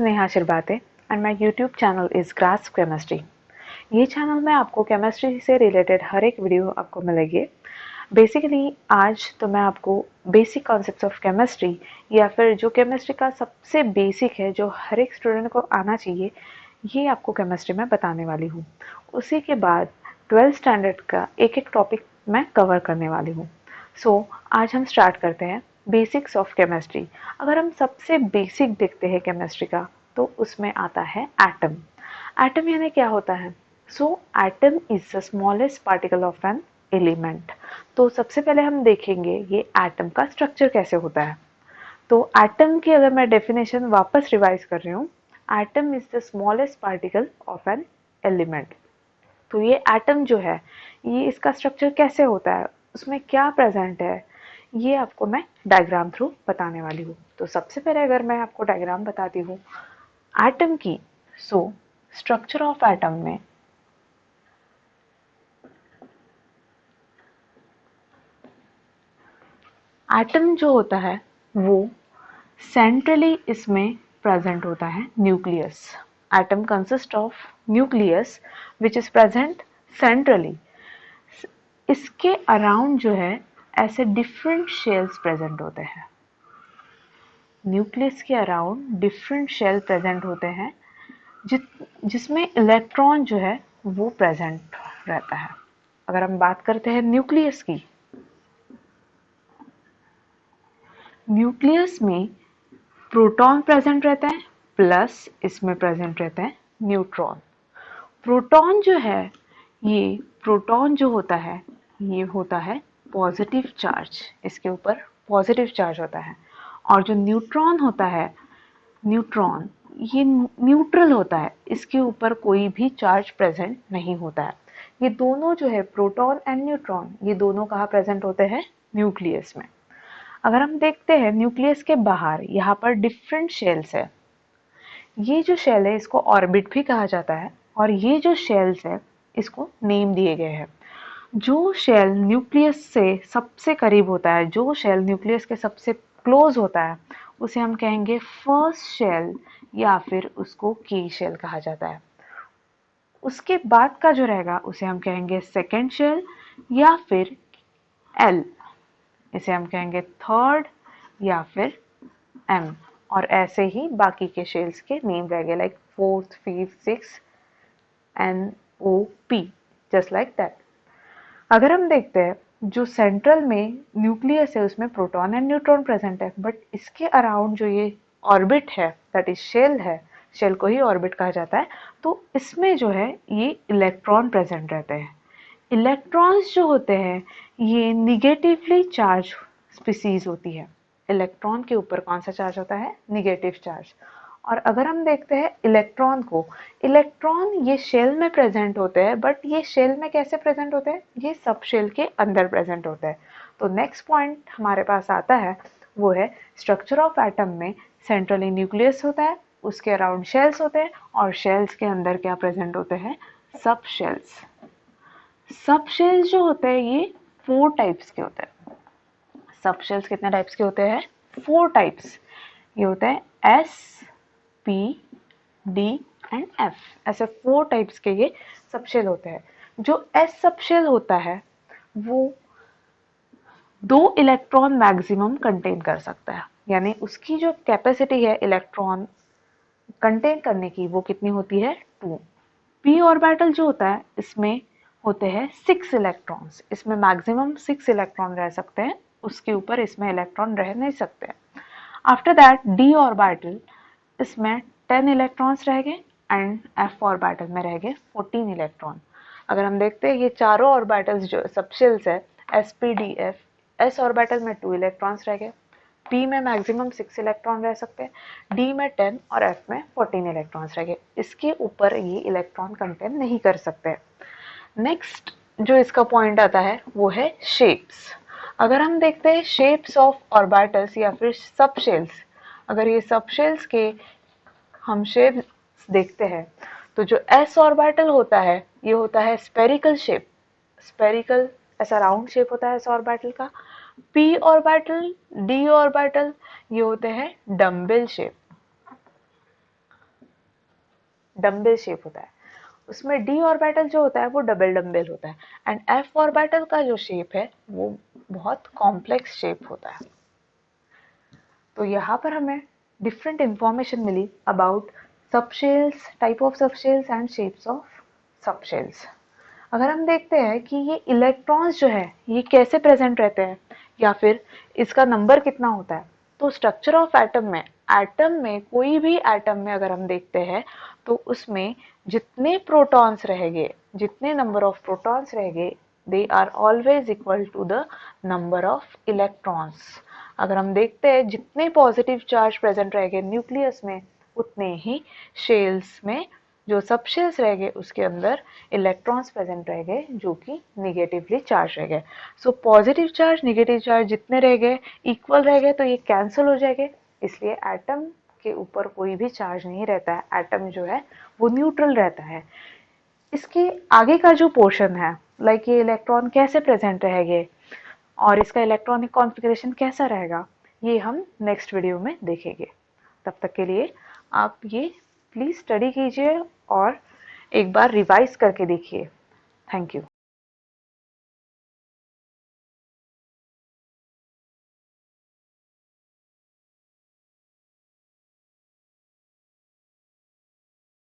Neha Shirbate and my YouTube channel is grasp chemistry. ये channel में आपको केमिस्ट्री से रिलेटेड हर एक वीडियो आपको मिलेगी। बेसिकली आज तो मैं आपको बेसिक कॉन्सेप्ट्स ऑफ केमिस्ट्री या फिर जो केमिस्ट्री का सबसे बेसिक है जो हर एक स्टूडेंट को आना चाहिए, ये आपको केमिस्ट्री में बताने वाली हूँ। उसी के बाद 12th स्टैंडर्ड का एक एक टॉपिक मैं कवर करने वाली हूँ। सो आज हम स्टार्ट करते हैं बेसिक्स ऑफ केमिस्ट्री। अगर हम सबसे बेसिक देखते हैं केमिस्ट्री का तो उसमें आता है एटम। एटम यानी क्या होता है? So atom is the smallest particle of an element. तो सबसे पहले हम देखेंगे ये एटम का स्ट्रक्चर कैसे होता है। तो एटम की अगर मैं डेफिनेशन वापस रिवाइज कर रही हूँ, atom is the smallest particle of an element. तो ये एटम जो है, ये इसका स्ट्रक्चर कैसे होता है, उसमें क्या प्रेजेंट है, ये आपको मैं डायग्राम थ्रू बताने वाली हूँ। तो सबसे पहले अगर मैं आपको डायग्राम बताती हूँ एटम की, सो स्ट्रक्चर ऑफ एटम में एटम जो होता है वो सेंट्रली इसमें प्रेजेंट होता है nucleus. Atom consist of nucleus which is present centrally. इसके अराउंड जो है ऐसे डिफरेंट शेल्स प्रेजेंट होते हैं। न्यूक्लियस के अराउंड डिफरेंट शेल प्रेजेंट होते हैं जिसमें इलेक्ट्रॉन जो है वो प्रेजेंट रहता है। अगर हम बात करते हैं न्यूक्लियस की, न्यूक्लियस में प्रोटॉन प्रेजेंट रहता है प्लस इसमें प्रेजेंट रहता है न्यूट्रॉन। प्रोटॉन जो है, ये प्रोटॉन जो होता है ये होता है पॉजिटिव चार्ज, इसके ऊपर पॉजिटिव चार्ज होता है। और जो न्यूट्रॉन होता है, न्यूट्रॉन ये न्यूट्रल होता है, इसके ऊपर कोई भी चार्ज प्रेजेंट नहीं होता है। ये दोनों जो है प्रोटॉन एंड न्यूट्रॉन, ये दोनों कहाँ प्रेजेंट होते हैं? न्यूक्लियस में। अगर हम देखते हैं न्यूक्लियस के बाहर, यहाँ पर डिफरेंट शेल्स है। ये जो शेल है इसको ऑर्बिट भी कहा जाता है और ये जो शेल्स है इसको नेम दिए गए हैं। जो शेल न्यूक्लियस से सबसे करीब होता है, जो शेल न्यूक्लियस के सबसे क्लोज होता है, उसे हम कहेंगे फर्स्ट शेल या फिर उसको की शेल कहा जाता है। उसके बाद का जो रहेगा उसे हम कहेंगे सेकेंड शेल या फिर एल, इसे हम कहेंगे थर्ड या फिर एम। और ऐसे ही बाकी के शेल्स के नेम रहेंगे like fourth, fifth, six, N O P, just like that. अगर हम देखते हैं जो सेंट्रल में न्यूक्लियस है उसमें प्रोटॉन एंड न्यूट्रॉन प्रेजेंट है, बट इसके अराउंड जो ये ऑर्बिट है दैट इज शेल है, शेल को ही ऑर्बिट कहा जाता है, तो इसमें जो है ये इलेक्ट्रॉन प्रेजेंट रहते हैं। इलेक्ट्रॉन्स जो होते हैं ये निगेटिवली चार्ज स्पीसीज होती है। इलेक्ट्रॉन के ऊपर कौन सा चार्ज होता है? Negative charge. और अगर हम देखते हैं इलेक्ट्रॉन को, इलेक्ट्रॉन ये शेल में प्रेजेंट होते हैं, बट ये शेल में कैसे प्रेजेंट होते हैं? ये सब शेल के अंदर प्रेजेंट होते हैं। तो नेक्स्ट पॉइंट हमारे पास आता है वो है स्ट्रक्चर ऑफ एटम में सेंट्रली न्यूक्लियस होता है, उसके अराउंड शेल्स होते हैं और शेल्स के अंदर क्या प्रेजेंट होते हैं? सब शेल्स। सब शेल्स जो होते हैं ये 4 टाइप्स के होते हैं। सब शेल्स कितने टाइप्स के होते हैं? 4 टाइप्स। ये होते हैं S, P, D and F. ऐसे 4 टाइप्स के ये सबशेल होते हैं। जो एस सबशेल होता है वो 2 इलेक्ट्रॉन मैक्सिमम कंटेन कर सकता है, यानी उसकी जो कैपेसिटी है इलेक्ट्रॉन कंटेन करने की वो कितनी होती है? 2। पी ऑर्बिटल जो होता है इसमें होते हैं 6 इलेक्ट्रॉन्स, इसमें मैक्सिमम 6 इलेक्ट्रॉन रह सकते हैं, उसके ऊपर इसमें इलेक्ट्रॉन रह नहीं सकते। आफ्टर दैट डी ऑर्बिटल, इसमें 10 इलेक्ट्रॉन्स रह गए एंड एफ ऑर्बिटल में रह गए 14 इलेक्ट्रॉन। अगर हम देखते हैं ये चारों ऑर्बिटल्स जो सबशेल्स है S P D F, S orbital में 2 इलेक्ट्रॉन्स रह गए, पी में मैक्सिमम 6 इलेक्ट्रॉन रह सकते हैं, डी में 10 और एफ में 14 इलेक्ट्रॉन्स रह गए। इसके ऊपर ये इलेक्ट्रॉन कंटेन नहीं कर सकते। नेक्स्ट जो इसका पॉइंट आता है वो है शेप्स। अगर हम देखते हैं शेप्स ऑफ ऑर्बिटल्स या फिर सब शेल्स, अगर ये सब शेल्स के हम शेप्स देखते हैं तो जो एस ऑर्बिटल होता है ये होता है स्पेरिकल शेप, स्पेरिकल ऐसा राउंड शेप होता है एस ऑर्बिटल का। पी ऑर्बिटल, डी ऑर्बिटल ये होते हैं डम्बेल शेप। डम्बल शेप होता है, उसमें डी ऑर्बिटल जो होता है वो डबल डम्बल होता है, एंड एफ ऑर्बिटल का जो शेप है वो बहुत कॉम्प्लेक्स शेप होता है। तो यहाँ पर हमें डिफरेंट इंफॉर्मेशन मिली about subshells, type of subshells and shapes of subshells. अगर हम देखते हैं कि ये इलेक्ट्रॉन्स जो है ये कैसे प्रेजेंट रहते हैं या फिर इसका नंबर कितना होता है, तो स्ट्रक्चर ऑफ एटम में कोई भी एटम में अगर हम देखते हैं तो उसमें जितने प्रोटॉन्स रहेंगे, जितने नंबर ऑफ प्रोटॉन्स रहेंगे, they are always equal to the number of electrons. अगर हम देखते हैं जितने पॉजिटिव चार्ज प्रेजेंट रहेंगे न्यूक्लियस में, उतने ही शेल्स में, जो सब शेल्स रहेंगे उसके अंदर इलेक्ट्रॉन्स प्रेजेंट रहेंगे जो कि निगेटिवली चार्ज रहेंगे। So positive charge negative charge जितने रहेंगे इक्वल रहेंगे तो ये कैंसिल हो जाएंगे, इसलिए एटम के ऊपर कोई भी चार्ज नहीं रहता है, एटम जो है वो न्यूट्रल रहता है। इसके आगे का जो पोर्शन है, लाइक ये इलेक्ट्रॉन कैसे प्रेजेंट रहेंगे और इसका इलेक्ट्रॉनिक कॉन्फ़िगरेशन कैसा रहेगा, ये हम नेक्स्ट वीडियो में देखेंगे। तब तक के लिए आप ये प्लीज़ स्टडी कीजिए और एक बार रिवाइज करके देखिए। Thank you.